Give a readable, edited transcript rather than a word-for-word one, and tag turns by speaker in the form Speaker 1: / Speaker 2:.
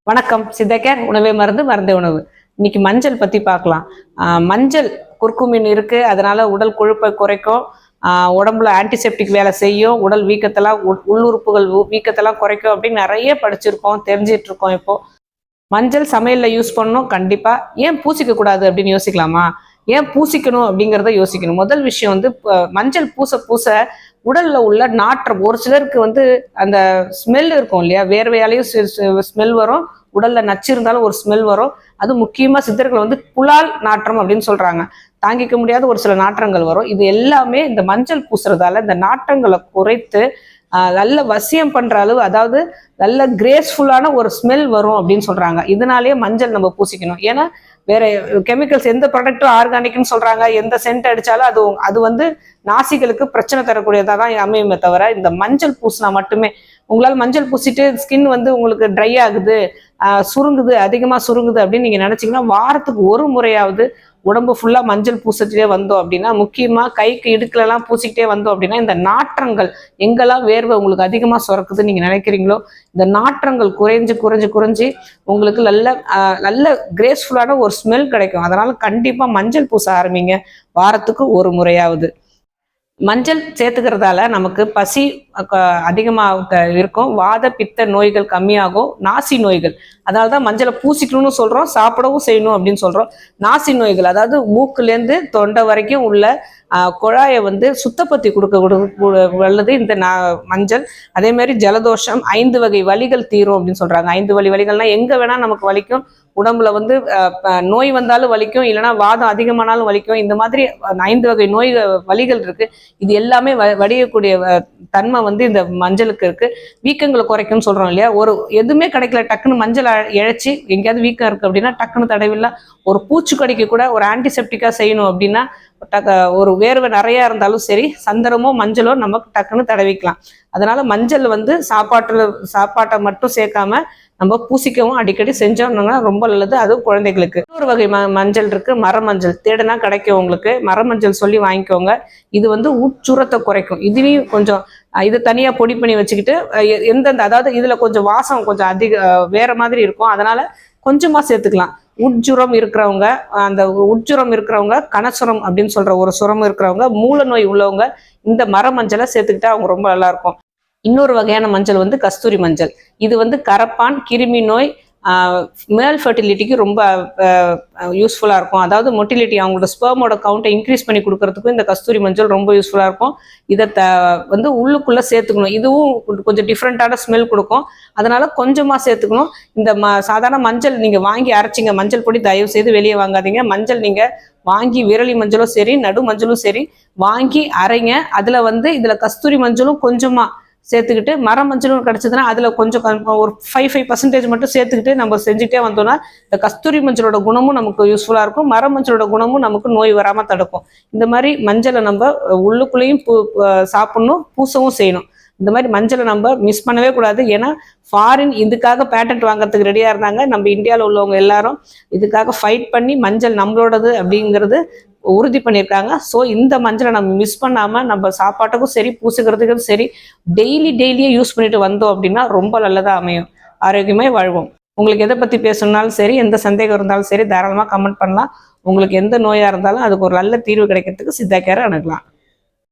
Speaker 1: வணக்கம். சித்தகேர் உணவே மருந்து மருந்தே உணவு. இன்னைக்கு மஞ்சள் பத்தி பார்க்கலாம். மஞ்சள் குர்குமின் இருக்கு, அதனால உடல் கொழுப்பை குறைக்கும். உடம்புல ஆன்டிசெப்டிக் வேலை செய்யும், உடல் வீக்கத்தெல்லாம் உள்ளுறுப்புகள் வீக்கத்தெல்லாம் குறைக்கும் அப்படின்னு நிறைய படிச்சிருக்கோம், தெரிஞ்சிட்டு இருக்கோம். இப்போ மஞ்சள் சமையல்ல யூஸ் பண்ணணும் கண்டிப்பா. ஏன் பூசிக்க கூடாது அப்படின்னு யோசிக்கலாமா? ஏன் பூசிக்கணும் அப்படிங்கிறத யோசிக்கணும். முதல் விஷயம் வந்து மஞ்சள் பூச பூச உடல்ல உள்ள நாற்றம், ஒரு சிலருக்கு வந்து அந்த ஸ்மெல் இருக்கும் இல்லையா, வேர்வையாலையும் ஸ்மெல் வரும், உடல்ல நச்சு இருந்தாலும் ஒரு ஸ்மெல் வரும். அது முக்கியமா சித்தர்கள் வந்து புலால் நாற்றம் அப்படின்னு சொல்றாங்க. தாங்கிக்க முடியாத ஒரு சில நாற்றங்கள் வரும். இது எல்லாமே இந்த மஞ்சள் பூசுறதால இந்த நாற்றங்களை குறைத்து நல்ல வசியம் பண்ற அளவு, அதாவது நல்ல கிரேஸ்ஃபுல்லான ஒரு ஸ்மெல் வரும் அப்படின்னு சொல்றாங்க. இதனாலேயே மஞ்சள் நம்ம பூசிக்கணும். ஏன்னா வேற கெமிக்கல்ஸ் எந்த ப்ராடக்டும் ஆர்கானிக்னு சொல்றாங்க, எந்த சென்ட் அடிச்சாலும் அது வந்து நாசிகளுக்கு பிரச்சனை தரக்கூடியதாக தான் அமையுமே தவிர, இந்த மஞ்சள் பூசினா மட்டுமே உங்களால் மஞ்சள் பூசிட்டு ஸ்கின் வந்து உங்களுக்கு ட்ரை ஆகுது, சுருங்குது, அதிகமா சுருங்குது அப்படின்னு நீங்க நினைச்சீங்கன்னா வாரத்துக்கு ஒரு முறையாவது உடம்பு ஃபுல்லா மஞ்சள் பூசிட்டே வந்தோம் அப்படின்னா, முக்கியமா கைக்கு இடுக்குலலாம் பூசிக்கிட்டே வந்தோம் அப்படின்னா, இந்த நாற்றங்கள் எங்கெல்லாம் வேர்வை உங்களுக்கு அதிகமா சுரக்குதுன்னு நீங்க நினைக்கிறீங்களோ, இந்த நாற்றங்கள் குறைஞ்சு குறைஞ்சு குறைஞ்சி உங்களுக்கு நல்ல கிரேஸ்ஃபுல்லான ஒரு ஸ்மெல் கிடைக்கும். அதனால கண்டிப்பா மஞ்சள் பூச ஆரம்பிங்க, வாரத்துக்கு ஒரு முறையாவது. மஞ்சள் சேர்த்துக்கிறதால நமக்கு பசி அதிகமாக இருக்கும், வாத பித்த நோய்கள் கம்மியாகும், நாசி நோய்கள், அதனால தான் மஞ்சளை பூசிக்கணும்னு சொல்றோம், சாப்பிடவும் செய்யணும் அப்படின்னு சொல்றோம். நாசி நோய்கள், அதாவது மூக்குலேருந்து தொண்டை வரைக்கும் உள்ள குழாயை வந்து சுத்தப்படுத்தி கொடுக்க வல்லது இந்த மஞ்சள். அதே மாதிரி ஜலதோஷம், 5 வகை வலிகள் தீரும் அப்படின்னு சொல்றாங்க. 5 வலிகள்னா எங்க வேணா நமக்கு வலிக்கும், உடம்புல வந்து நோய் வந்தாலும் வலிக்கும், இல்லைன்னா வாதம் அதிகமானாலும் வலிக்கும். இந்த மாதிரி 5 வகை வலிகள் இருக்கு. இது எல்லாமே வடியக்கூடிய தன்மை வந்து இந்த மஞ்சளுக்கு இருக்கு. வீக்கங்களை குறைக்கும்னு சொல்றோம் இல்லையா, ஒரு எதுவுமே கிடைக்கல டக்குன்னு மஞ்சள் இழைச்சி எங்கேயாவது வீக்கம் இருக்கு அப்படின்னா டக்குன்னு தடவில்ல. ஒரு பூச்சிக்கடிக்கு கூட ஒரு ஆன்டிசெப்டிக்கா செய்யணும் அப்படின்னா, ஒரு வேர்வை நிறைய இருந்தாலும் சரி, சந்தனமோ மஞ்சளோ நமக்கு டக்குன்னு தடவிக்கலாம். அதனால மஞ்சள் வந்து சாப்பாட்டை மட்டும் சேர்க்காம நம்ம பூசிக்கவும் அடிக்கடி செஞ்சோம்னா ரொம்ப நல்லது. அதுவும் குழந்தைகளுக்கு. இன்னொரு வகை மஞ்சள் இருக்கு, மரமஞ்சள். தேடுனா கிடைக்கும் உங்களுக்கு. மரமஞ்சள் சொல்லி வாங்கிக்கோங்க. இது வந்து உட்சுரத்தை குறைக்கும். இதுலயும் கொஞ்சம் இது தனியா பொடி பண்ணி வச்சுக்கிட்டு எந்தெந்த, அதாவது இதுல கொஞ்சம் வாசம் கொஞ்சம் வேற மாதிரி இருக்கும், அதனால கொஞ்சமா சேர்த்துக்கலாம். உட்ஜுரம் இருக்கிறவங்க, அந்த உட்ஜுரம் இருக்கிறவங்க, கனசுரம் அப்படின்னு சொல்ற ஒரு சுரம் இருக்கிறவங்க, மூல நோய் உள்ளவங்க இந்த மரமஞ்சளை சேர்த்துக்கிட்டா அவங்க ரொம்ப நல்லா இருக்கும். இன்னொரு வகையான மஞ்சள் வந்து கஸ்தூரி மஞ்சள். இது வந்து கரப்பான், கிருமி நோய், மேல் ஃபர்டிலிட்டிக்கு ரொம்ப யூஸ்ஃபுல்லாக இருக்கும். அதாவது மொட்டிலிட்டி, அவங்களோட ஸ்பெர்மோட கவுண்டை இன்க்ரீஸ் பண்ணி கொடுக்கறதுக்கும் இந்த கஸ்தூரி மஞ்சள் ரொம்ப யூஸ்ஃபுல்லாக இருக்கும். இதை வந்து உள்ளுக்குள்ளே சேர்த்துக்கணும். இதுவும் கொஞ்சம் டிஃப்ரெண்ட்டான ஸ்மெல் கொடுக்கும், அதனால கொஞ்சமாக சேர்த்துக்கணும். இந்த சாதாரண மஞ்சள் நீங்கள் வாங்கி அரைச்சிங்க, மஞ்சள் பொடி தயவு செய்து வெளியே வாங்காதீங்க. மஞ்சள் நீங்கள் வாங்கி விரலி மஞ்சளும் சரி, நடு மஞ்சளும் சரி வாங்கி அரைங்க. அதில் வந்து இதில் கஸ்தூரி மஞ்சளும் கொஞ்சமாக சேர்த்துக்கிட்டு, மரம் மஞ்சளும் கிடைச்சதுன்னா அதுல கொஞ்சம் ஒரு 5% மட்டும் சேர்த்துக்கிட்டு நம்ம செஞ்சுட்டே வந்தோம்னா இந்த கஸ்தூரி மஞ்சளோட குணமும் நமக்கு யூஸ்ஃபுல்லா இருக்கும், மரம் மஞ்சளோட குணமும் நமக்கு நோய் வராம தடுக்கும். இந்த மாதிரி மஞ்சளை நம்ம உள்ளுக்குள்ளேயும் சாப்பிடணும், பூசவும் செய்யணும். இந்த மாதிரி மஞ்சளை நம்ம மிஸ் பண்ணவே கூடாது. ஏன்னா ஃபாரின் இதுக்காக பேட்டன்ட் வாங்குறதுக்கு ரெடியா இருந்தாங்க. நம்ம இந்தியாவில் உள்ளவங்க எல்லாரும் இதுக்காக ஃபைட் பண்ணி மஞ்சள் நம்மளோடது அப்படிங்கிறது உறுதி பண்ணியிருக்காங்க. ஸோ இந்த மஞ்சளை நம்ம மிஸ் பண்ணாமல் நம்ம சாப்பாட்டுக்கும் சரி, பூசுக்கிறதுக்கும் சரி டெய்லியே யூஸ் பண்ணிட்டு வந்தோம் அப்படின்னா ரொம்ப நல்லதாக அமையும், ஆரோக்கியமாக வாழ்வோம். உங்களுக்கு எதை பற்றி பேசணுன்னாலும் சரி, எந்த சந்தேகம் இருந்தாலும் சரி தாராளமாக கமெண்ட் பண்ணலாம். உங்களுக்கு எந்த நோயாக இருந்தாலும் அதுக்கு ஒரு நல்ல தீர்வு கிடைக்கிறதுக்கு சித்தா கேரை அணுகலாம்.